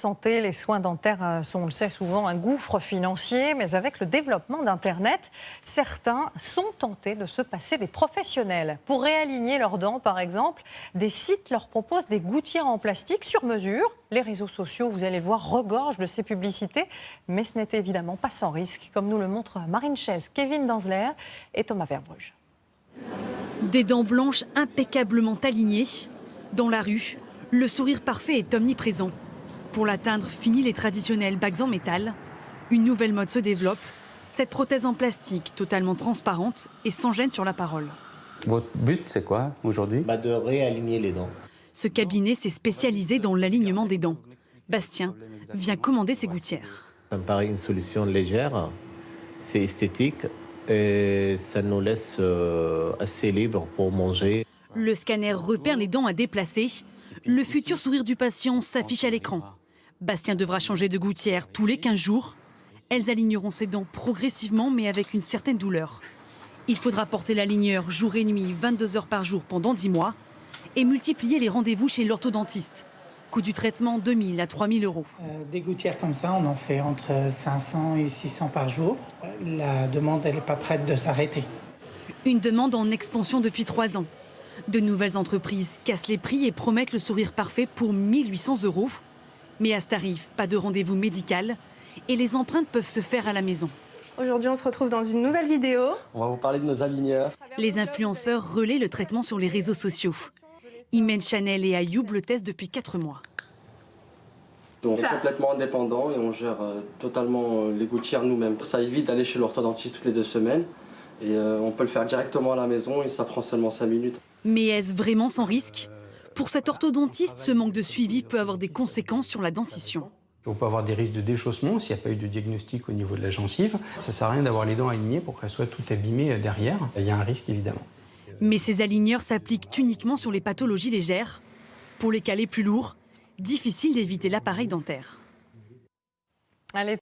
Santé, les soins dentaires sont, on le sait souvent, un gouffre financier, mais avec le développement d'Internet, certains sont tentés de se passer des professionnels. Pour réaligner leurs dents, par exemple, des sites leur proposent des gouttières en plastique sur mesure. Les réseaux sociaux, vous allez voir, regorgent de ces publicités, mais ce n'est évidemment pas sans risque, comme nous le montrent Marine Chaise, Kevin Danzler et Thomas Verbruge. Des dents blanches impeccablement alignées. Dans la rue, le sourire parfait est omniprésent. Pour l'atteindre, fini les traditionnels bacs en métal. Une nouvelle mode se développe. Cette prothèse en plastique, totalement transparente et sans gêne sur la parole. Votre but, c'est quoi aujourd'hui? De réaligner les dents. Ce cabinet s'est spécialisé dans l'alignement des dents. Bastien vient commander ses gouttières. Ça me paraît une solution légère, c'est esthétique et ça nous laisse assez libre pour manger. Le scanner repère les dents à déplacer. Le futur sourire du patient s'affiche à l'écran. Bastien devra changer de gouttière tous les 15 jours. Elles aligneront ses dents progressivement, mais avec une certaine douleur. Il faudra porter l'aligneur jour et nuit, 22 heures par jour pendant 10 mois et multiplier les rendez-vous chez l'orthodontiste. Coût du traitement, 2 000 à 3 000 euros. Des gouttières comme ça, on en fait entre 500 et 600 par jour. La demande, elle n'est pas prête de s'arrêter. Une demande en expansion depuis 3 ans. De nouvelles entreprises cassent les prix et promettent le sourire parfait pour 1 800 euros. Mais à ce tarif, pas de rendez-vous médical et les empreintes peuvent se faire à la maison. Aujourd'hui, on se retrouve dans une nouvelle vidéo. On va vous parler de nos aligneurs. Les influenceurs relaient le traitement sur les réseaux sociaux. Imen Chanel et Ayoub le testent depuis 4 mois. On est complètement indépendant et on gère totalement les gouttières nous-mêmes. Ça évite d'aller chez l'orthodontiste toutes les 2 semaines et on peut le faire directement à la maison et ça prend seulement 5 minutes. Mais est-ce vraiment sans risque? Pour cet orthodontiste, ce manque de suivi peut avoir des conséquences sur la dentition. On peut avoir des risques de déchaussement s'il n'y a pas eu de diagnostic au niveau de la gencive. Ça ne sert à rien d'avoir les dents alignées pour qu'elles soient toutes abîmées derrière. Il y a un risque évidemment. Mais ces aligneurs s'appliquent uniquement sur les pathologies légères. Pour les cas les plus lourds, difficile d'éviter l'appareil dentaire. Allez.